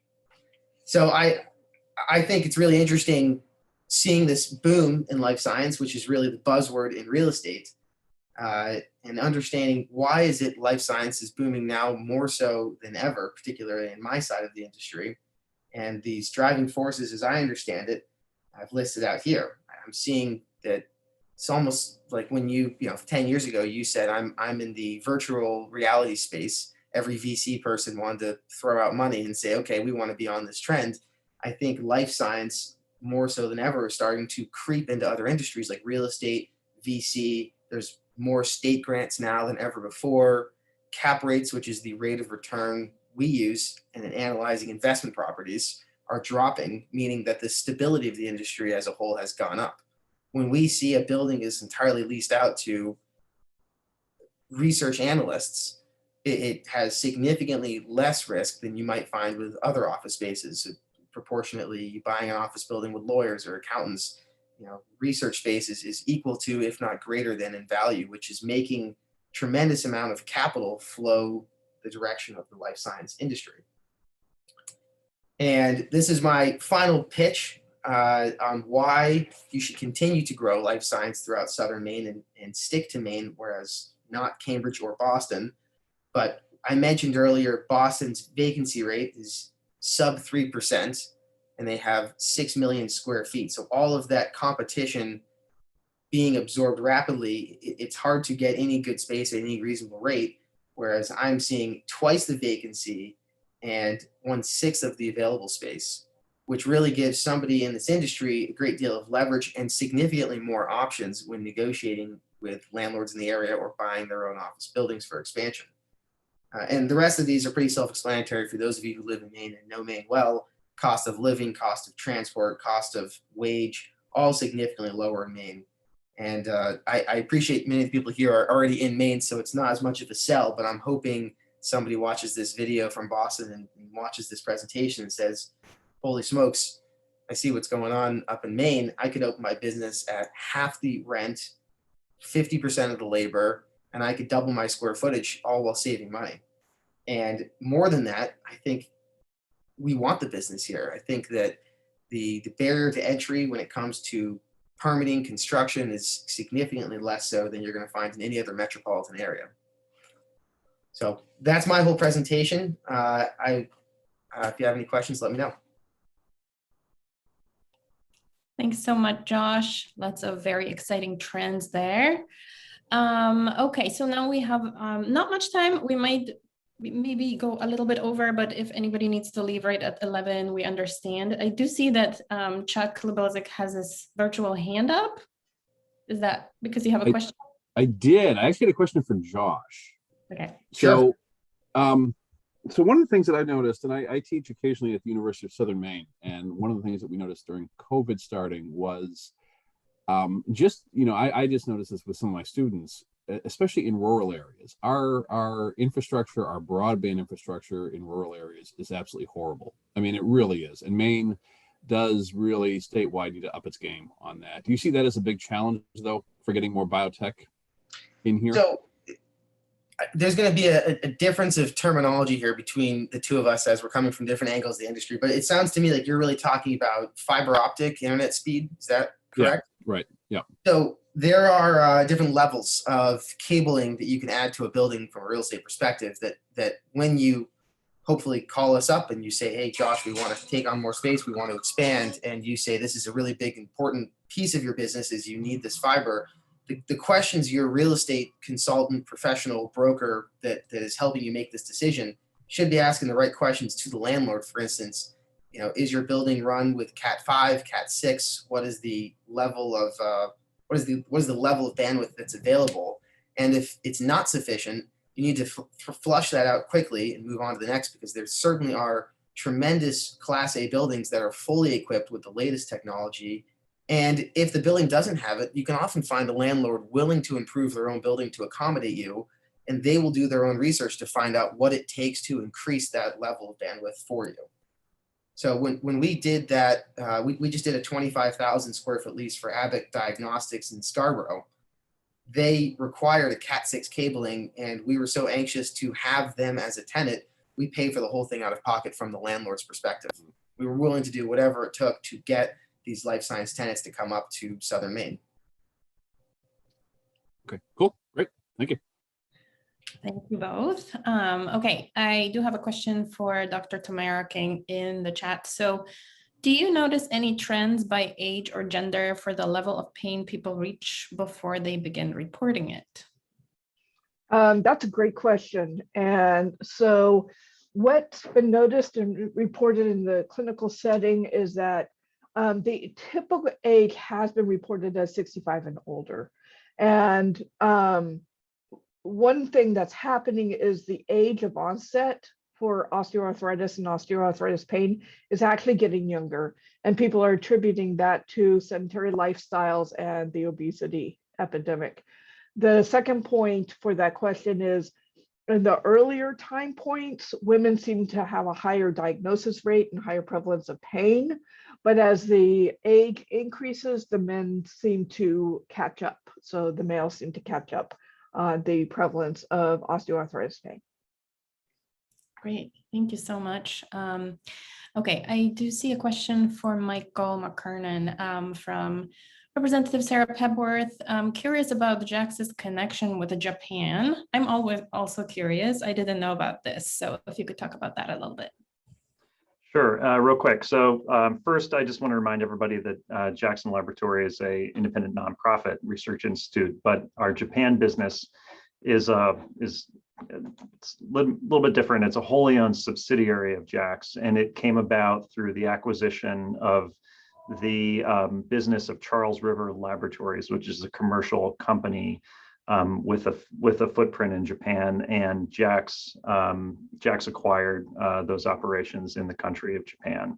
So I think it's really interesting seeing this boom in life science, which is really the buzzword in real estate, and understanding why is it life science is booming now more so than ever, particularly in my side of the industry. And these driving forces, as I understand it, I've listed out here. I'm seeing that it's almost like when you 10 years ago, you said, I'm in the virtual reality space. Every VC person wanted to throw out money and say, okay, we want to be on this trend. I think life science, more so than ever, is starting to creep into other industries like real estate, VC. There's more state grants now than ever before. Cap rates, which is the rate of return we use in analyzing investment properties, are dropping, meaning that the stability of the industry as a whole has gone up. When we see a building is entirely leased out to research analysts, it has significantly less risk than you might find with other office spaces. Proportionately, you buying an office building with lawyers or accountants, research space is equal to, if not greater than, in value, which is making tremendous amount of capital flow the direction of the life science industry. And this is my final pitch on why you should continue to grow life science throughout Southern Maine and stick to Maine, whereas not Cambridge or Boston. But I mentioned earlier, Boston's vacancy rate is sub 3%, and they have 6 million square feet. So all of that competition being absorbed rapidly, it's hard to get any good space at any reasonable rate. Whereas I'm seeing twice the vacancy and 1/6 of the available space, which really gives somebody in this industry a great deal of leverage and significantly more options when negotiating with landlords in the area or buying their own office buildings for expansion. And the rest of these are pretty self-explanatory for those of you who live in Maine and know Maine well. Cost of living, cost of transport, cost of wage, all significantly lower in Maine. And I appreciate many of the people here are already in Maine, so it's not as much of a sell, but I'm hoping somebody watches this video from Boston and watches this presentation and says, holy smokes, I see what's going on up in Maine. I could open my business at half the rent, 50% of the labor, and I could double my square footage, all while saving money. And more than that, I think we want the business here. I think that the barrier to entry when it comes to permitting construction is significantly less so than you're going to find in any other metropolitan area. So that's my whole presentation. If you have any questions, let me know. Thanks so much, Josh. Lots of very exciting trends there. Okay, so now we have not much time. We might maybe go a little bit over, but if anybody needs to leave right at 11, we understand. I do see that Chuck Lubelczyk has his virtual hand up. Is that because you have a question? I did. I actually had a question for Josh. Okay. So, so one of the things that I noticed, and I teach occasionally at the University of Southern Maine, and one of the things that we noticed during COVID starting was I just noticed this with some of my students, especially in rural areas. Our infrastructure, our broadband infrastructure in rural areas is absolutely horrible. I mean, it really is. And Maine does really statewide need to up its game on that. Do you see that as a big challenge, though, for getting more biotech in here? So there's going to be a difference of terminology here between the two of us as we're coming from different angles of the industry. But it sounds to me like you're really talking about fiber optic internet speed. Is that correct? Yeah, right. Yeah. So there are different levels of cabling that you can add to a building from a real estate perspective that when you hopefully call us up and you say, hey, Josh, we want to take on more space, we want to expand, and you say this is a really big, important piece of your business is you need this fiber. The questions your real estate consultant, professional, broker that is helping you make this decision should be asking the right questions to the landlord. For instance, is your building run with Cat 5, Cat 6? What is the level of what is the level of bandwidth that's available? And if it's not sufficient, you need to flush that out quickly and move on to the next, because there certainly are tremendous Class A buildings that are fully equipped with the latest technology. And if the building doesn't have it, you can often find a landlord willing to improve their own building to accommodate you, and they will do their own research to find out what it takes to increase that level of bandwidth for you. So when we did that, we just did a 25,000 square foot lease for Abbott Diagnostics in Scarborough. They required a Cat6 cabling, and we were so anxious to have them as a tenant, we paid for the whole thing out of pocket from the landlord's perspective. We were willing to do whatever it took to get these life science tenants to come up to Southern Maine. Okay, cool, great, thank you. Thank you both. Okay, I do have a question for Dr. Tamara King in the chat. So do you notice any trends by age or gender for the level of pain people reach before they begin reporting it? That's a great question. And so what's been noticed and reported in the clinical setting is that the typical age has been reported as 65 and older. And one thing that's happening is the age of onset for osteoarthritis and osteoarthritis pain is actually getting younger. And people are attributing that to sedentary lifestyles and the obesity epidemic. The second point for that question is, in the earlier time points, women seem to have a higher diagnosis rate and higher prevalence of pain. But as the age increases, the men seem to catch up. So the males seem to catch up the prevalence of osteoarthritis pain. Great, thank you so much. Okay, I do see a question for Michael McKernan from Representative Sarah Pebworth. I'm curious about JAX's connection with Japan. I'm always also curious. I didn't know about this. So if you could talk about that a little bit. Sure, real quick. So first, I just want to remind everybody that Jackson Laboratory is an independent nonprofit research institute, but our Japan business is it's a little bit different. It's a wholly owned subsidiary of JAX, and it came about through the acquisition of the business of Charles River Laboratories, which is a commercial company with a footprint in Japan, and JAX acquired those operations in the country of Japan.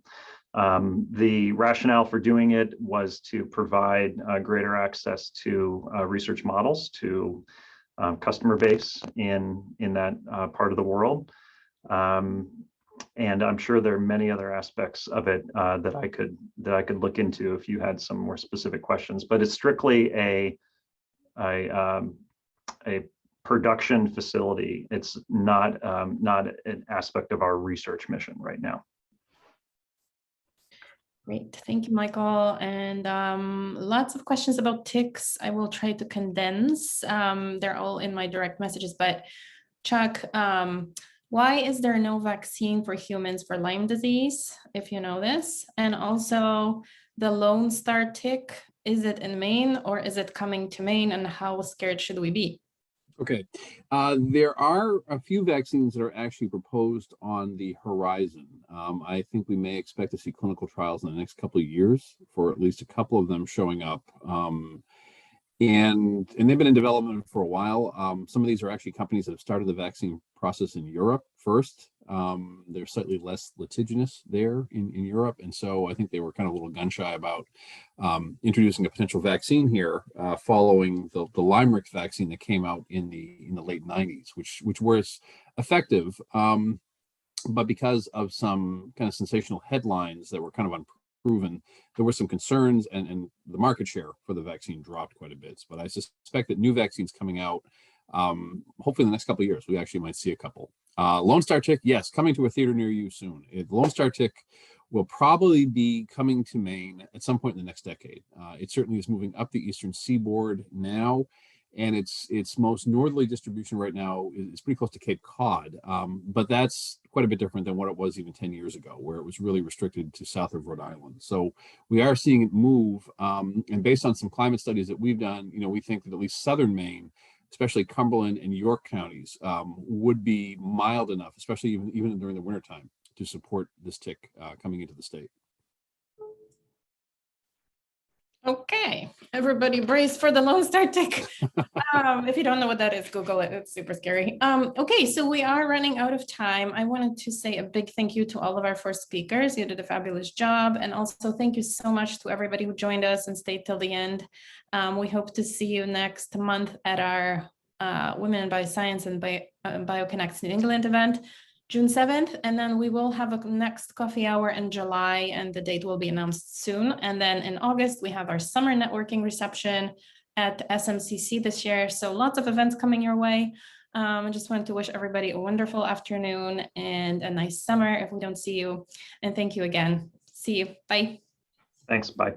The rationale for doing it was to provide greater access to research models to customer base in that part of the world. And I'm sure there are many other aspects of it that I could look into if you had some more specific questions. But it's strictly a production facility. It's not an aspect of our research mission right now. Great, thank you, Michael. And lots of questions about ticks. I will try to condense. They're all in my direct messages, but Chuck, why is there no vaccine for humans for Lyme disease, if you know this? And also the Lone Star tick, is it in Maine or is it coming to Maine, and how scared should we be? Okay, there are a few vaccines that are actually proposed on the horizon. I think we may expect to see clinical trials in the next couple of years for at least a couple of them showing up. And they've been in development for a while. Some of these are actually companies that have started the vaccine process in Europe first. They're slightly less litigious there in Europe. And so I think they were kind of a little gun shy about introducing a potential vaccine here following the Limerick vaccine that came out in the late 90s, which was effective. But because of some kind of sensational headlines that were kind of unproven, there were some concerns, and the market share for the vaccine dropped quite a bit. But I suspect that new vaccines coming out, hopefully in the next couple of years, we actually might see a couple. Lone Star tick, yes, coming to a theater near you soon. Lone Star tick will probably be coming to Maine at some point in the next decade. It certainly is moving up the eastern seaboard now, and its most northerly distribution right now is pretty close to Cape Cod, but that's quite a bit different than what it was even 10 years ago, where it was really restricted to south of Rhode Island. So we are seeing it move, and based on some climate studies that we've done, we think that at least southern Maine, especially Cumberland and York counties, would be mild enough, especially even during the wintertime, to support this tick coming into the state. Okay, everybody brace for the Lone Star tick. If you don't know what that is, Google it. It's super scary. Okay, so we are running out of time. I wanted to say a big thank you to all of our four speakers. You did a fabulous job. And also thank you so much to everybody who joined us and stayed till the end. We hope to see you next month at our Women in Bioscience and BioConnects New England event, June 7th, and then we will have a next coffee hour in July, and the date will be announced soon. And then in August, we have our summer networking reception at SMCC this year. So lots of events coming your way. I just wanted to wish everybody a wonderful afternoon and a nice summer if we don't see you. And thank you again. See you. Bye. Thanks. Bye.